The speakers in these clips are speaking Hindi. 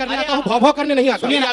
करने अरे आता हूँ, आप- भौ भौ करने नहीं आता। सुनिए ना,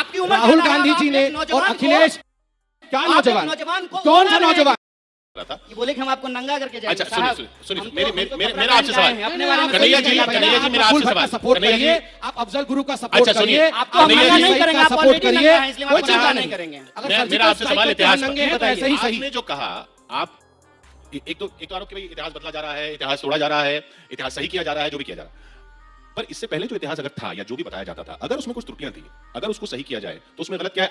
आपकी उम्र राहुल ज्यादा है, गांधी आप जी एक ने और नौजवान को- अखिलेश, क्या आप एक नौजवान, नौजवान को कौन सा उड़ा रहे हैं। नौजवान? रहा था ये बोले कि हम आपको नंगा करके जाएंगे। अच्छा, सुनिए, साहब, सुनिए, सुनिए, हम तो- मेरे- हम तो मेरे- कपड़ा मेरा आपसे पहन के आए सवाल। हैं, अपने बारे में कन्हैया सोचिए जी, ना भैया। कन्हैया जी, आप मेरा राहुल आपसे भट्ट का सवाल। सपोर्ट कन्हैया जी, करिए, आप अफजल गुरु का सपोर्ट अच्छा, सुनिए, करिए, सुनिए। आपको हम कन्हैया मना जी, नहीं सही करेंगे, का आप सपोर्ट ऑलरेडी करिए, नंगा हैं, इसलिए हम कोई आपको चिंता मना नहीं नहीं करेंगे। अगर मेरा सर्जिकल आपसे स्ट्राइक सवाल करते हैं इतिहास नंगे, पर। तो ऐसे ही सही। आपने जो कहा, आप एक तो आरोप कि भाई इतिहास बदला जा रहा है, इतिहास तोड़ा जा रहा है, इतिहास सही किया जा रहा है, जो भी किया जा रहा है। पर इससे पहले जो इतिहास अगर था या जो भी बताया जाता था, अगर उसमें कुछ त्रुटियां थी, अगर उसको सही किया जाए तो उसमें गलत क्या है?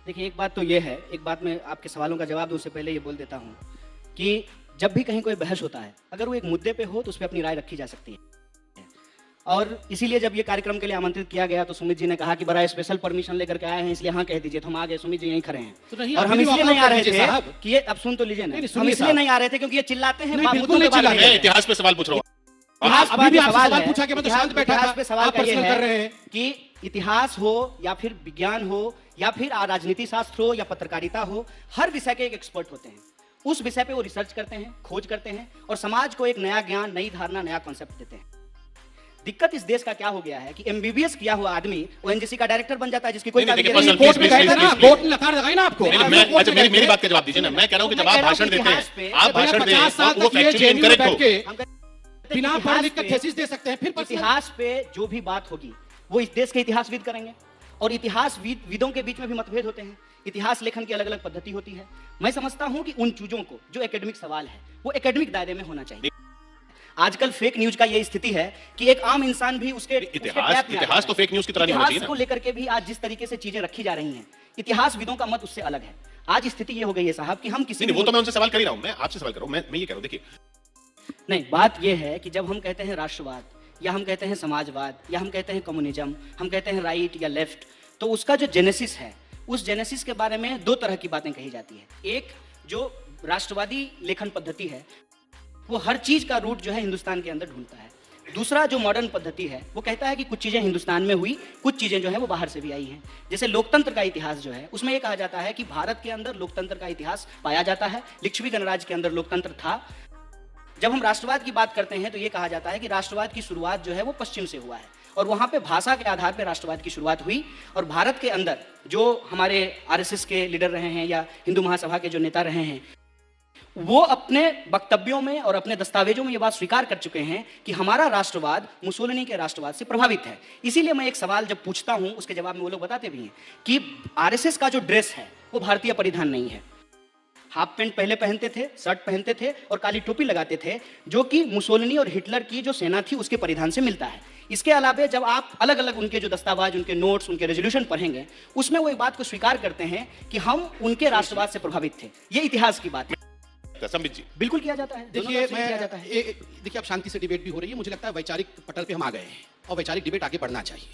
देखिए, एक बात तो ये है, एक बात मैं आपके सवालों का जवाब दूं उससे पहले ये बोल देता हूं कि जब भी कहीं कोई बहस होता है, अगर वो एक मुद्दे पे हो तो उस पर अपनी राय रखी जा सकती है। और इसीलिए जब ये कार्यक्रम के लिए आमंत्रित किया गया तो सुमित जी ने कहा कि बड़ा स्पेशल परमिशन लेकर के आए हैं, इसलिए हाँ कह दीजिए। तो हम आ गए, सुमित जी यहीं खड़े हैं। तो नहीं, और हम अभी इसलिए भी नहीं आ रहे लीजिए थे साहब। कि ये, अब सुन तो लीजिए ना, नहीं, हम सुनिए इसलिए साहब। नहीं आ रहे थे क्योंकि ये चिल्लाते हैं, नहीं, बाप बिल्कुल मुद्दों पे नहीं बात चिल्ला मैं करते हैं। इतिहास पे सवाल पूछ रहा हूँ। इतिहास अभी भी आपसे सवाल सवाल है, पूछा कि मैं तो इतिहास- शांत बैठा इतिहास था, पे सवाल आप का ये पर्सनल है कर रहे हैं। कि इतिहास हो या फिर विज्ञान हो या फिर राजनीति शास्त्र हो या पत्रकारिता हो, हर विषय के एक एक्सपर्ट होते हैं। उस विषय पे वो रिसर्च करते हैं, खोज करते हैं और समाज को एक नया ज्ञान, नई धारणा, नया कॉन्सेप्ट देते हैं। दिक्कत इस देश का क्या हो गया है कि एमबीबीएस किया हुआ आदमी ओएनजीसी का डायरेक्टर बन जाता है, जिसकी कोई नहीं, नहीं, काबिलियत देखिए, नहीं। कोर्ट में गए थे ना, please, कोर्ट ने लताड़ लगाई ना आपको। नहीं, आप मैं, कोर्ट अच्छा में मेरी गए मेरी थे। बात का जवाब दीजिए ना। मैं कह रहा हूँ कि जब मैं आप कह रहा हूं भाषण कि देते इतिहास पे- हैं, आप भैया, भाषण दें 50 साल तो वो तक ये फैक्चुअली जेल में इनकरेक्ट बैठ हो। के हम कहते हैं बिना इतिहास पढ़ लिख के पे- थेसिस दे सकते हैं, फिर personal- इतिहास पे जो भी बात होगी वो इस देश के इतिहासविद करेंगे। और इतिहासविदों के बीच में भी मतभेद होते हैं। इतिहास लेखन की अलग अलग पद्धति होती है। मैं समझता हूं कि उन चीजों को जो एकेडमिक सवाल है वो एकेडमिक दायरे में होना चाहिए। आजकल फेक न्यूज का ये स्थिति है कि एक आम इंसान भी उसके इतिहास तो फेक न्यूज की तरह नहीं होना चाहिए इतिहास को ना। लेकर के भी आज जिस तरीके से चीजें रखी जा रही हैं, इतिहासविदों का मत उससे अलग है। आज स्थिति ये हो गई है साहब कि हम किसी नहीं, वो तो मैं उनसे सवाल कर ही रहा हूँ, मैं आपसे सवाल कर रहा हूँ। मैं ये कह रहा हूँ, देखिए नहीं, बात यह है कि जब हम कहते हैं राष्ट्रवाद या हम कहते हैं समाजवाद या हम कहते हैं कम्युनिज्म, हम कहते हैं राइट या लेफ्ट, तो उसका जो जेनेसिस है, उस जेनेसिस के बारे में दो तरह की बातें कही जाती है। एक जो राष्ट्रवादी लेखन पद्धति है वो हर चीज का रूट जो है हिंदुस्तान के अंदर ढूंढता है। दूसरा जो मॉडर्न पद्धति है वो कहता है कि कुछ चीजें हिंदुस्तान में हुई, कुछ चीजें जो है वो बाहर से भी आई हैं। जैसे लोकतंत्र का इतिहास जो है उसमें ये कहा जाता है कि भारत के अंदर लोकतंत्र का इतिहास पाया जाता है, लिच्छवी गणराज्य के अंदर लोकतंत्र था। जब हम राष्ट्रवाद की बात करते हैं तो ये कहा जाता है कि राष्ट्रवाद की शुरुआत जो है वो पश्चिम से हुआ है और वहां पे भाषा के आधार पर राष्ट्रवाद की शुरुआत हुई। और भारत के अंदर जो हमारे आरएसएस के लीडर रहे हैं या हिंदू महासभा के जो नेता रहे हैं, वो अपने वक्तव्यों में और अपने दस्तावेजों में ये बात स्वीकार कर चुके हैं कि हमारा राष्ट्रवाद मुसोलिनी के राष्ट्रवाद से प्रभावित है। इसीलिए मैं एक सवाल जब पूछता हूं उसके जवाब में वो लोग बताते भी हैं कि आरएसएस का जो ड्रेस है वो भारतीय परिधान नहीं है। हाफ पैंट पहले पहनते थे, शर्ट पहनते थे और काली टोपी लगाते थे, जो कि मुसोलिनी और हिटलर की जो सेना थी उसके परिधान से मिलता है। इसके अलावा जब आप अलग अलग उनके जो दस्तावेज, उनके नोट्स, उनके रेजोल्यूशन पढ़ेंगे, उसमें वो एक बात को स्वीकार करते हैं कि हम उनके राष्ट्रवाद से प्रभावित थे। ये इतिहास की बात है। संबित जी, बिल्कुल किया जाता है। दोनों देखिए तरफ से किया जाता है। देखिए अब शांति से डिबेट भी हो रही है, मुझे लगता है वैचारिक पटल पे हम आ गए हैं और वैचारिक डिबेट आगे बढ़ना चाहिए।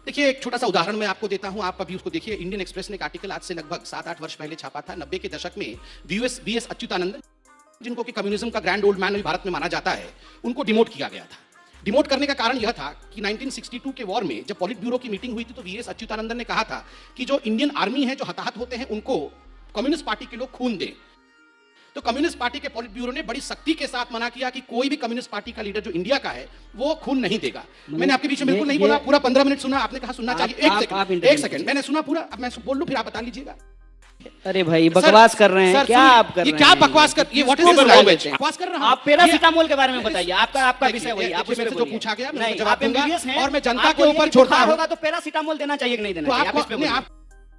देखिए एक छोटा सा उदाहरण मैं आपको देता हूं, आप अभी उसको देखिए। इंडियन एक्सप्रेस ने एक आर्टिकल आज से लगभग 7-8 वर्ष बी छापा था। 90 के दशक में बीएस अच्युतानंदन, जिनको कि कम्युनिज्म का ग्रैंड ओल्ड मैन भी भारत में माना जाता है, उनको डिमोट किया गया था। डिमोट करने का कारण यह था कि 1962 के वॉर में जब पॉलिट ब्यूरो की मीटिंग हुई थी तो वीएस अच्युतानंदन ने कहा था कि जो इंडियन आर्मी है, जो हताहत होते हैं, उनको कम्युनिस्ट पार्टी के लोग खून दें। तो कम्युनिस्ट पार्टी के पॉलिट ब्यूरो ने बड़ी सख्ती के साथ मना किया कि कोई भी कम्युनिस्ट पार्टी का लीडर जो इंडिया का है वो खून नहीं देगा। मैंने आपके बीच में बिल्कुल नहीं बोला, पूरा 15 मिनट सुना, आपने कहा सुनना चाहिए। एक सेकंड मैंने सुना पूरा, अब मैं बोल लूं फिर आप बता लीजिएगा। अरे भाई बकवास कर रहे हैं क्या आप? कर ये रहे क्या हैं? बकवास कर, ये व्हाट इज दिस लैंग्वेज? बकवास कर रहा हूं। आप पैरासिटामोल के बारे में बताइए। आपका विषय वही, आप मेरे उसमें से जो बोलिए। पूछा गया मैं नहीं, जवाब आप दूंगा MBBS हैं, और मैं जनता आप के बोलिए ऊपर कि छोड़ता बुखार हूं। होगा तो पैरासिटामोल देना चाहिए कि नहीं देना तो चाहिए? आप आप इस पे बोलिए। आप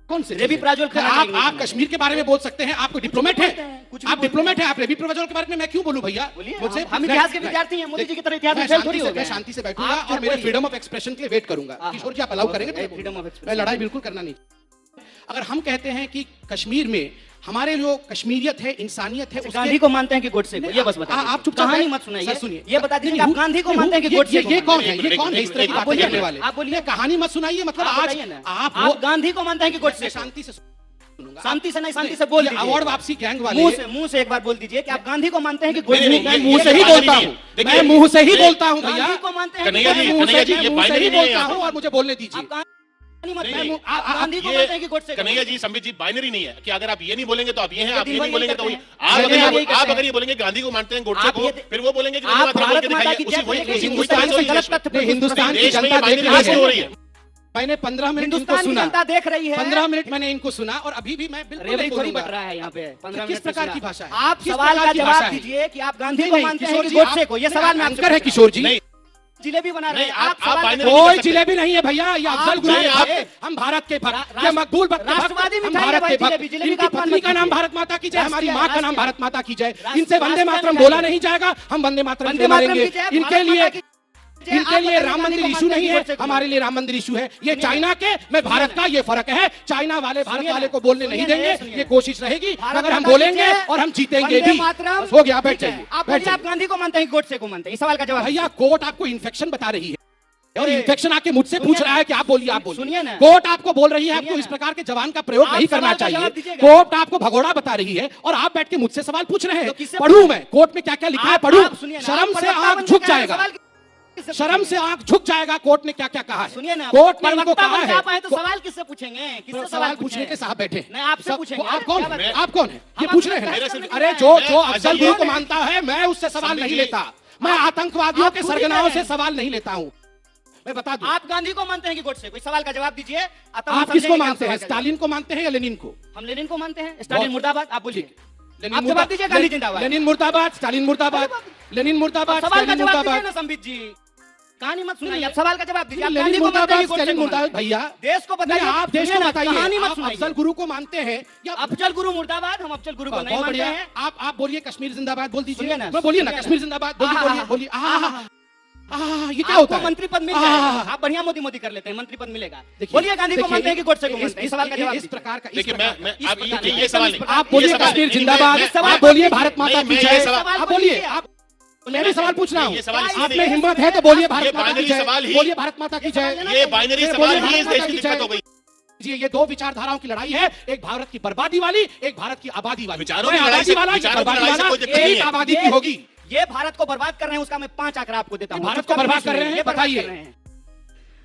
कौन से रेबीप्राजोल खाना चाहिए कि नहीं आप खाना कश्मीर के बारे में बोल सकते हैं, आप कोई डिप्लोमेट है, कुछ भी आप डिप्लोमेट है, आप रेबीप्राजोल के बारे में मैं क्यों बोलूं भैया? बोलिए, मुझे हम इतिहास के विद्यार्थी हैं, मोदी जी की तरह इतिहास में फेल थोड़ी हो गए मैं हैं। शांति से बैठूंगा आप और मेरे बोलिए। फ्रीडम ऑफ एक्सप्रेशन के लिए वेट करूंगा। किशोर जी आप अलाउ करेंगे तो फ्रीडम ऑफ एक्सप्रेशन। मैं लड़ाई बिल्कुल करना नहीं। अगर हम कहते हैं कि कश्मीर में हमारे जो कश्मीरियत है, इंसानियत है, गांधी को मानते हैं कि गोडसे को? ये बस बताइए। आप चुपचाप कहानी बैठ- मत सुनाइए। सर सुनिए, ये बता दीजिए कि आप गांधी को मानते हैं कि गोडसे को? ये कौन है? मानते हैं? ये कौन है इस तरह की आप बातें बोलिए करने ना, वाले? आप बोलिए। कहानी मत सुनाइए, मतलब आप आज बताइए ना। आप गांधी को मानते हैं कि गोडसे मैं को? शांति से सुनूंगा। शांति से नहीं, शांति से बोल ये दीजिए। अवार्ड वापसी गैंग वाले मुंह से एक बार बोल दीजिए कि आप गांधी को मानते हैं कि नहीं, गोडसे नहीं, को? ये मुंह से ही बाइनरी बोलता नहीं हूँ, है। मैं मुंह से ही बोलता हूँ भैया। गांधी को मानते हैं कि कन्हैया जी, गोडसे को? मुंह से ये ही बाइनरी नहीं है बोलता यहाँ हूँ पे। और मुझे बोलने दीजिए। आप गांधी मत नहीं, कहिए। नहीं, आप गांधी को ये मानते हैं कि गोडसे को? कन्हैया जी, संबित जी, बाइनरी नहीं है कि अगर आप ये नहीं बोलेंगे तो आप ये हैं, आप दिन ये भर नहीं यही बोलेंगे तो करते ये। हैं। आप दिन भर यही अगर करते अगर ये बोलेंगे गांधी को मानते हैं गोडसे आप को, ये- फिर वो बोलेंगे कि आप मुझे बात बोल भारत के माता दिखाइए। की उसी जय वही बोलेंगे, हिंदुस्तान से गलत तथ्य नहीं, हिंदुस्तान की देश में जनता ये देख बाइनरी रही हो रही है। है। मैंने 15 मिनट इनको हिंदुस्तान की सुना, जनता देख रही है। 15 मिनट मैंने इनको सुना और अभी भी मैं बिल्कुल नहीं रेवड़ी थोड़ी बोलूंगा। बट रहा है यहाँ पे। 15 किस मिनट से प्रकार सुना। की भाषा है? आप किस सवाल प्रकार का की भाषा जवाब है? दीजिए कि आप गांधी नहीं, को नहीं, मानते हैं किशोर कि जी, गोडसे आप- को? ये सवाल मैं आपसे अंकर है पूछ रहा किशोर जी। नहीं, हूं। जिलेबी बना रहे हैं। नहीं, आप सवाल बाइनरी का- नहीं कर कोई सकते। जिलेबी नहीं है भैया, ये अफजल गुरु नहीं, के आप- भक्त, हम भारत के भक्त, रा- ये मकबूल भक्त, राष्ट्रवादी हम मिठाई है भारत भाई, के भक्त। जिलेबी, जिलेबी इनकी का अपमान पत्नी मत का नाम कीजिए। भारत माता की जय, हमारी राष्ट्रीय- माँ का नाम राष्ट्रीय- भारत माता की जय। राष्ट्रीय- इनसे वंदे राष्ट्रीय मातरम मिठाई बोला है। नहीं जाएगा, हम वंदे मातरम वंदे के मातरम मारेंगे। की जय, इनके भारत लिए माता की इनके लिए राम मंदिर इशू नहीं है, हमारे लिए राम मंदिर इशू है। ये चाइना के, मैं भारत का, ये फर्क है। चाइना वाले भारत वाले को बोलने नहीं देंगे, ये कोशिश रहेगी, मगर हम बोलेंगे और हम जीतेंगे भी। बस हो गया, बैठ जाइए। आप गांधी को मानते हैं, गोडसे को मानते हैं? इस सवाल का जवाब भैया, कोर्ट आपको इन्फेक्शन बता रही है और इन्फेक्शन आके मुझसे पूछ रहा है कि आप बोलिए, आप बोलिए। सुनिए ना, कोर्ट आपको बोल रही है आपको इस प्रकार के जवान का प्रयोग नहीं करना चाहिए। कोर्ट आपको भगोड़ा बता रही है और आप बैठ के मुझसे सवाल पूछ रहे हैं। पढ़ूं मैं कोर्ट में क्या क्या लिखा है, पढ़ूं। शर्म से आंख झुक जाएगा, शर्म से आंख झुक जाएगा। कोर्ट ने क्या क्या कहा है? सुनिए ना, कोर्ट ने इनको कहा है। आप आए तो सवाल किससे पूछेंगे? किससे सवाल पूछने के साहब बैठे? नहीं, आपसे पूछेंगे। आप कौन है? आप कौन है? ये पूछ रहे हैं? अरे जो अफजल गुरु को मानता है, मैं उससे सवाल नहीं लेता। मैं आतंकवादियों के सरगनाओं से सवाल नहीं लेता हूँ। मैं बता दूं, आप गांधी को मानते हैं कि गोडसे? कोई सवाल का जवाब दीजिए। आप किसको मानते हैं? स्टालिन को मानते हैं या लेनिन को? हम लेनिन को मानते हैं। स्टालिन मुर्दाबाद। आप बोलिए, लेनिन आप जवाब दीजिए। गांधी जिंदाबाद। लेनिन मुर्दाबाद, स्टालिन मुर्दाबाद, लेनिन मुर्दाबाद, सवाल का स्टालिन जवाब दीजिए मुर्दाबाद। ना संबित जी, कहानी मत सुनाइए। आप सवाल का जवाब दीजिए। आप लेनिन गांधी को मानते हैं मुर्दाबाद, कि गोडसे स्टालिन को मानते हैं? मुर्दाबाद। भैया देश को बताइए, आप देश को बताइए। कहानी मत आप सुनाइए। अफजल गुरु को मानते हैं या अफजल गुरु मुर्दाबाद? हम अफजल गुरु को नहीं बहुत मानते बढ़िया। हैं। आप बोलिए कश्मीर जिंदाबाद बोल दीजिए सुनिए ना, मैं बोलिए ना, सुनिए ना। कश्मीर जिंदाबाद बोलिए, आहा, बोलिए, बोलिए। ये क्या आपको होता है? मंत्री पद मिल जाएगा। आप बढ़िया मोदी मोदी कर लेते हैं, मंत्री पद मिलेगा। बोलिए, गांधी को मानते हैं कि गोडसे को मानते हैं? इस सवाल का जवाब इस प्रकार का, देखिए मैं आप ये सवाल नहीं, आप बोलिए कश्मीर जिंदाबाद, आप बोलिए भारत माता की जय, आप बोलिए। आप मैं भी सवाल पूछ रहा हूँ, आप में हिम्मत है तो बोलिए भारत माता की जय, बोलिए भारत माता की जय। ये बाइनरी सवाल ही इस देश की दिक्कत हो गई। ये दो विचारधाराओं की लड़ाई है, एक भारत की बर्बादी वाली, एक भारत की आबादी वाली। विचारों की लड़ाई से कोई दिक्कत नहीं है। आबादी की होगी। ये भारत को बर्बाद कर रहे हैं, उसका मैं 5 आंकड़ा आपको देता हूँ। भारत को बर्बाद कर रहे हैं, बताइए।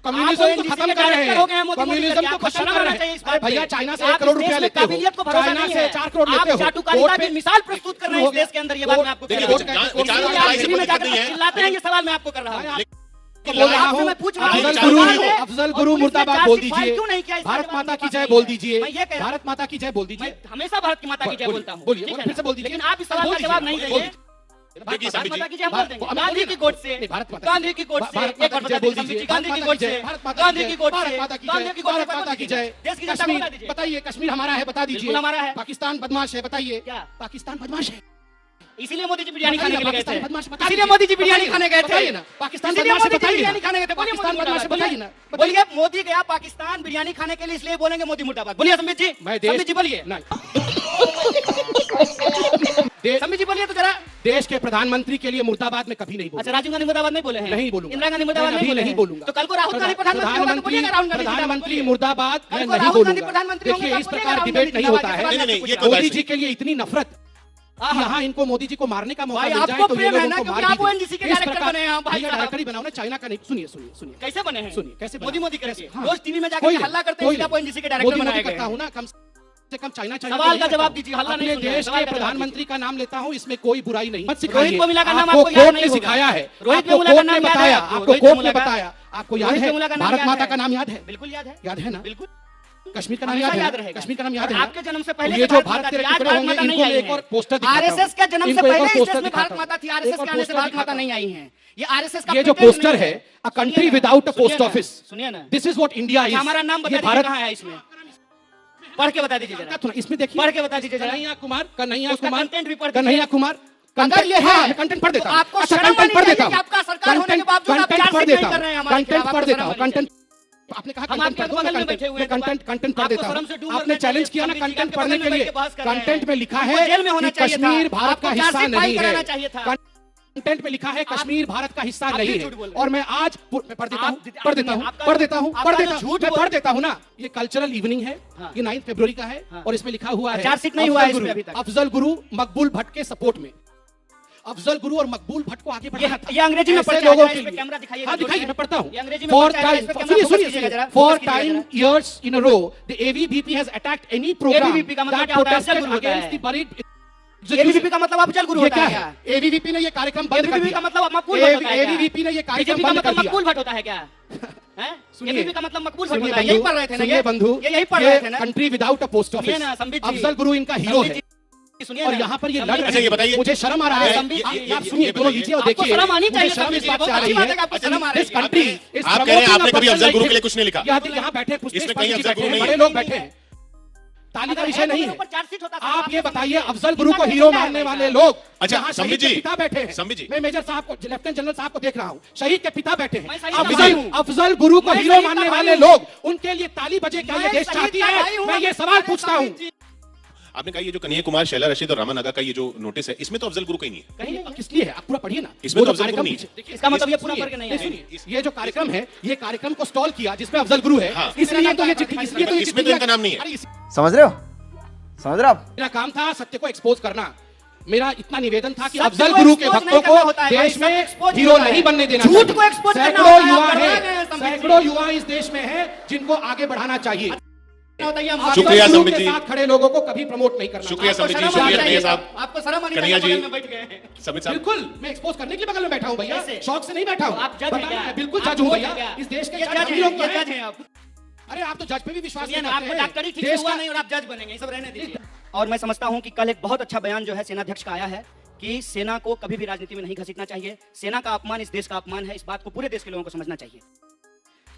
कम्युनिज्म को खत्म कर रहे हैं, कम्युनिज्म को खत्म कर रहे हैं। अरे भैया, चाइना से 1 करोड़ रुपया लेते हो, चाइना से 4 करोड़ लेते हो। चाटुकारिता की मिसाल प्रस्तुत कर रहे हैं इस देश के अंदर। ये बात मैं आपको कह रहा हूं। चिल्लाते हैं, ये सवाल मैं आपको कर रहा हूँ। बोल रहा हूँ, अफजल गुरु मुर्दाबाद बोल दीजिए, भारत माता की जय बोल दीजिए, भारत माता की जय बोल दीजिए। हमेशा भारत की माता की जय बोलता हूँ। बोलिए, फिर से बोल दीजिए। लेकिन आप इस सवाल का जवाब नहीं देंगे। भारत माता की जय हम बोल देंगे। गांधी की गोड से, गांधी की गोड से, एक और बता दीजिए। गांधी की गोड से, गांधी की गोड से, गांधी की गोड से, भारत माता की जय। देश की जनता को बता दीजिए। बताइए, कश्मीर हमारा है, बता दीजिए। बिल्कुल हमारा है। पाकिस्तान बदमाश है, बताइए। क्या? पाकिस्तान बदमाश है, इसीलिए मोदी जी बिरयानी खाने के लिए गए थे। बदमाश इसीलिए मोदी जी बिरयानी खाने गए थे। बताइए ना, पाकिस्तान इसीलिए बदमाश है, मोदी जी बताइए बिरयानी ना। खाने गए थे। पाकिस्तान बदमाश है, बताइए ना। बोलिए, मोदी गया पाकिस्तान बिरयानी खाने के लिए, इसलिए बोलेंगे मोदी मुर्दाबाद। बोलिए संबित जी। मैं संबित जी बोलिए। संबित जी बोलिए तो जरा। देश के प्रधानमंत्री के लिए मुर्दाबाद में कभी नहीं बोलूंगा। अच्छा, राजीव गांधी मुर्दाबाद नहीं बोले हैं? नहीं बोलूंगा। इंदिरा गांधी मुर्दाबाद नहीं बोलूंगा। तो कल को राहुल गांधी प्रधानमंत्री होगा तो बोलिएगा राहुल गांधी प्रधानमंत्री मुर्दाबाद मैं कल को नहीं राहुल गांधी बोलूंगा। प्रधानमंत्री होंगे देखिए, तो इस बोलिएगा प्रकार राहुल डिबेट गांधी नहीं होता जिंदाबाद। है। नहीं, ये कोई मोदी बात जी के लिए इतनी नफरत, यहाँ इनको मोदी जी को मारने का मौका भाई, मिल जाए आपको तो ये प्रेम है लोगों ना, को क्योंकि मार आप दीजिए। ONGC के इस डायरेक्टर प्रकार- बने हैं, भाई भैया, साहब। डायरेक्टर ही बनाओ ना, चाइना का नहीं। सुनिए सुनिए सुनिए, कैसे बने हैं? सुनिए, कैसे बना? मोदी मोदी करके हाँ। रोज टीवी में जाकर कोई हल्ला करते कोई हैं, आप ONGC के मोदी डायरेक्टर मोदी बनाए गए करता हैं। हूँ ना, कम से कम चाइना सवाल का जवाब दीजिए, हल्ला नहीं अपने सुन रहे हैं। देश सवाल के का जवाब प्रधानमंत्री का नाम लेता हूँ, इसमें कोई बुराई नहीं। मत रोहित सिखाइए, वेमुला का नाम आपको आपको याद कोर्ट नहीं ने होगा। सिखाया है, रोहित आपको वेमुला का कोर्ट ने नाम याद है बताया, आपको? आपको रोहित कोर्ट ने वेमुला का- बताया, आपको याद रोहित है? वेमुला का नाम भारत याद माता है? का नाम याद है? बिल्कुल याद है। याद है ना? बिल्कुल। कश्मीर का नाम हमेशा याद है याद ना? रहेगा। कश्मीर का नाम याद है ना? आपके जन्म से पहले ये से जो भारत भारत के माता थी, टुकड़े आज होंगे, भारत माता इनको नहीं आई एक और है। पोस्टर दिखाता हूं। आरएसएस के जन्म से इनको एक और पहले इस पोस्टर देश में भारत दिखाता माता थी, हूं। आरएसएस एक और के आने से पोस्टर भारत माता दिखाता नहीं आई है। ये आरएसएस का ये जो प्रेटेंड पोस्टर नहीं है, a country without a post सुनिए ना, ऑफिस, सुनिए ना। This is what India is. हमारा नाम बता ये दीजिए, भारत कहाँ है इसमें? पढ़ के बता दीजिए जरा। इसमें देखिए, पढ़ के बता दीजिए जरा। कन्हैया कुमार, कन्हैया उसका कुमार, कंटेंट भी पढ़ दीजिए। कन्हैया कुमार, अगर ये हाँ, है, मैं कंटेंट पढ़ देता तो हूं। आपको अच्छा, शर्म कंटेंट आनी पढ़ चाहिए देता कि हूं। आपका सरकार होने के बावजूद आप कंटेंट चार्जशीट पढ़ नहीं देता कर रहे हैं हूं। हमारे कंटेंट खिलाफ, पढ़ आपको देता शर्म हूं। आनी चाहिए। कंटेंट आपने कहा हम कंटेंट आपके पढ़ दूं, बगल में मैं बैठे हुए हैं, कंटेंट पढ़ आपको देता शर्म से हूं। डूब आपने रहे चैलेंज थे, किया ना संबित जी कंटेंट के पढ़ने बगल के में लिए। बैठ के बहस कर रहे हैं। कंटेंट में लिखा आपको है जेल में होना कि चाहिए था। कश्मीर भारत आपको का हिस्सा चार्जशीट फाइल नहीं कराना है। चाहिए था। कंटेंट में लिखा है कश्मीर भारत का हिस्सा आप नहीं भी है। झूठ बोल रहे हैं। और मैं आज मैं पढ़ देता हूं, आप- पढ़ देता हूं, आपका- पढ़ देता हूं, आपका पढ़ जो देता हूं, झूठ मैं बोल- पढ़ देता हूं ना। ये कल्चरल इवनिंग है, हाँ। ये 9 फरवरी का है हाँ। और इसमें लिखा हुआ है चार्जशीट नहीं हुआ है अफजल इसमें गुरु- अभी तक। अफजल गुरु मकबूल भट्ट के सपोर्ट में। अफजल गुरु और मकबूल भट्ट को आगे बढ़ाना था। ये अंग्रेजी में ऐसे पढ़ के लोगों आ जाए, के इस पे लिए। कैमरा दिखाइएगा हाँ, जोर दिखाइए, से। मैं पढ़ता हूँ। ये अंग्रेजी में For पढ़ के आ जाए, इस पे time- कैमरा सुनिए, फोकस सुनिए, कीजिएगा जरा, For फोकस कीजिएगा time जरा। years in a row, the ABVP has attacked any program ABVP का मतलब that क्या होता है? protested अफजल गुरु होता against है। the buried एबीवीपी का मतलब अफजल गुरु ये होता क्या है है? क्या? ABVP ने ये कार्यक्रम बंद कर एबीवीपी दिया। का मतलब मकबूल भट्ट होता है क्या? ABVP ने ये कार्यक्रम बीजेपी का बंद कर मतलब दिया। मकबूल भट्ट होता है क्या? हैं? सुनिए, एबीवीपी का मतलब मकबूल भट्ट सुनिए होता है, यही बंधु, पढ़ रहे थे ना सुनिए ये? बंधु, ये यही पढ़ रहे थे ना? कंट्री विदाउट अ पोस्ट सुनिए ऑफिस। ना, संबित जी। अफजल गुरु इनका हीरो है सुनिए और ना, यहाँ पर ये लड़ संबित रहे अच्छा, ये बताइए। हैं। मुझे शर्म आ रहा है। संबित जी, आप सुनिए, दोनों लीजिए और आपको देखिए। शर्म आनी मुझे चाहिए, शर्म इस संबित जी, बात से आ बहुत रही अच्छी बात है है। कि आपको शर्म आ रही This है। country is आप कह रहे हैं promoting आपने a कभी personal अफजल गुरु के life. लिए कुछ नहीं लिखा। यहाँ पे बैठे पुष्पेश इसमें पांडे कहीं जी अफजल बैठे गुरु हैं, नहीं बड़े है। लोग बैठे हैं। ताली का अगर विषय है तो नहीं मेरे है। ऊपर चार्जशीट होता, साहब, आप आप ये तो बताइए, समझिए। अफजल गुरु को इनका हीरो क्या है मानने भाई वाले साहब? लोग, अच्छा, जहां संबित शहीद के जी, पिता बैठे हैं, संबित जी। मैं मेजर साहब को, लेफ्टिनेंट जनरल साहब को देख रहा हूं, शहीद के पिता बैठे हैं, मैं शहीद का भाई हूं। अफजल गुरु को मैं हीरो शहीद का मानने भाई वाले हूं। लोग, उनके लिए ताली बजे क्या ये मैं देश शहीद चाहती का है? भाई हूं। मैं ये सवाल अरे पूछता हूं। संबित जी, आपने कहा ये जो कन्हैया कुमार, शैला रशीद और रामा नागा का ये जो नोटिस है, इसमें तो अफजल गुरु का ही नहीं है। कहीं नहीं है। किस लिए है? आप पूरा पढ़िए ना। इसमें वो तो जो अफजल गुरु कार्यक्रम नहीं है। पीछे- देखिए, इसका मतलब ये पूरा सुनिए, वर्ग नहीं सुनिए, है। ये जो कार्यक्रम है, ये कार्यक्रम को स्टॉल किया जिसमें अफजल गुरु है, हाँ। इसलिए तो ये इसमें तो इनका नाम नहीं है। अरे समझ रहे हो आप? मेरा काम था सत्य को एक्सपोज करना। मेरा इतना निवेदन था कि सत्य अफजल को गुरु के expose भक्तों नहीं को करना होता है भाई, देश सत्य में expose हीरो होता है। नहीं बनने देना झूठ चाहिए। को expose करना सैकड़ों होता है, युवा आप करवा हैं, रहे हैं, संबित जी। सैकड़ों युवा इस देश में हैं जिनको आगे बढ़ाना चाहिए। होता है, हम अफजल शुक्रिया, गुरु संबित के जी। साथ खड़े लोगों को कभी प्रमोट नहीं करना। शुक्रिया, आपको संबित जी, शर्म शुक्रिया, आनी कन्हैया चाहिए। साहब। आपको शर्म आनी कन्हैया चाहिए, जी। बगल में बैठ गए हैं। संबित साहब, बिल्कुल, मैं एक्सपोज करने के लिए बगल में बैठा हूं भैया, कैसे? शौक से नहीं बैठा हूं। आप जज हैं बताया, क्या? मैं बिल्कुल आप जज हूं जज भैया। हैं क्या? इस देश के ये जज जज हम लोग हैं, तो ये हैं। जज हैं आप। अरे आप तो जज पे भी विश्वास सुनिए नहीं ना, करते आपका हैं। डॉक्टरी ठीक से देश हुआ का- नहीं और आप जज बनेंगे, ये सब रहने दीजिए। और मैं समझता हूं कि कल एक बहुत अच्छा बयान जो है सेनाध्यक्ष का आया है कि सेना को कभी भी राजनीति में नहीं घसीटना चाहिए। सेना का अपमान इस देश का अपमान है, इस बात को पूरे देश के लोगों को समझना चाहिए।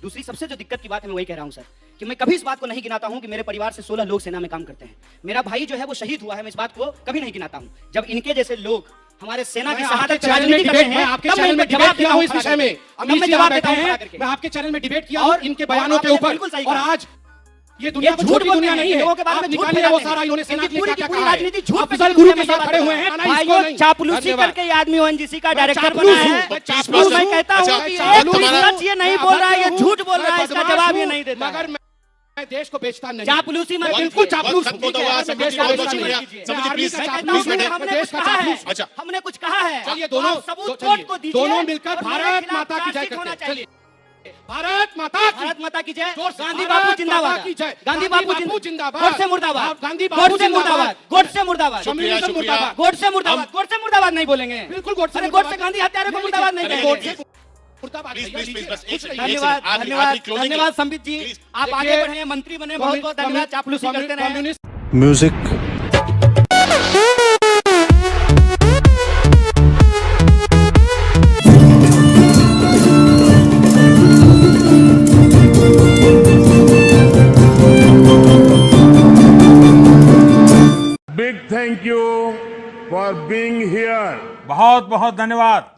दूसरी सबसे जो दिक्कत की बात है, मैं वही कह रहा हूं सर, कि मैं कभी इस बात को नहीं गिनाता हूं कि मेरे परिवार से 16 लोग सेना में काम करते हैं। मेरा भाई जो है वो शहीद हुआ है, मैं इस बात को कभी नहीं गिनाता हूं। जब इनके जैसे लोग हमारे सेना की मैं शहादत आपके पे चैनल में राजनीति करते डिबेट, मैं हैं, आपके तब चैनल में जवाब डिबेट किया देता हूं हूं इस खड़ा विषय में। करके। तब अमित मैं जी जवाब यहाँ देता बैठे हूं खड़ा हैं, करके। मैं आपके चैनल में डिबेट किया और- हूं इनके और बयानों के आपने ऊपर। बिल्कुल सही और कहा। आज ये दुनिया ये में झूठ छोटी बोलते दुनिया हैं, नहीं है। लोगों के बारे आप में झूठ निकालिए वो फैलाते सारा हैं। इन्होंने सेना इनकी के लिए पूरी क्या की पूरी कहा है। राजनीति झूठ पे अफजल चलती गुरु है, के मैं साथ ये खड़े हुए बताता हैं। हूं। आना इसको भाइयों, नहीं। चापलूसी धन्यवाद। करके ये आदमी ओएनजीसी का डायरेक्टर चापलूस बना हूं, है। मैं प्लीज चापलूस बस। मैं हूं। कहता हूं अच्छा, कि आप एक तुम्हारा- सच ये नहीं बोल रहा है, ये झूठ बोल रहा है, इसका जवाब ये नहीं देता मगर है। मैं देश को बेचता नहीं। चापलूसी मत मैं बिल्कुल कीजिए। चापलूस वक्त हूं। खत्म होता हुआ, मैं संबित देश जी, को बहुत बेचता बहुत नहीं। शुक्रिया। मैं संबित जी, आर्मी प्लीज, का मैं कहता चापलूस हूं हूं, कि मैं हमने देश कुछ का कहा चापलूस हूं। है, अच्छा। हमने कुछ कहा है। चलिए दोनों आप सबूत चलिए, कोर्ट को दीजिए दोनों मिलकर और मेरे भारत खिलाफ माता की जय चार्जशीट होना करते हैं। चाहिए। चलिए, भारत माता की भारत माता की जय। जोर से गांधी भारत बापू जिंदाबाद। माता की जय। गांधी बापू जिंदाबाद। गोडसे मुर्दाबाद। गांधी बापू गोडसे जिंदाबाद। मुर्दाबाद। गोडसे मुर्दाबाद। शुक्रिया, कम्युनिज्म शुक्रिया। मुर्दाबाद। गोडसे मुर्दाबाद। गोडसे मुर्दाबाद नहीं बोलेंगे। बिल्कुल गोडसे अरे मुर्दाबाद। गोडसे गांधी हत्यारों को नहीं मुर्दाबाद नहीं लिखिए। कहेंगे। गोडसे मुर्दाबाद प्लीज, भैया, प्लीज, प्लीज, लीजिए। बस एक सेकंड, धन्यवाद, आखिरी- धन्यवाद, आखिरी closing धन्यवाद है। संबित जी। प्लीज। आप आगे देखिए, बढ़े, मंत्री बने, बहुत बहुत धन्यवाद। चापलूसी करते रहे। Communist music Big thank you for being here. बहुत बहुत धन्यवाद।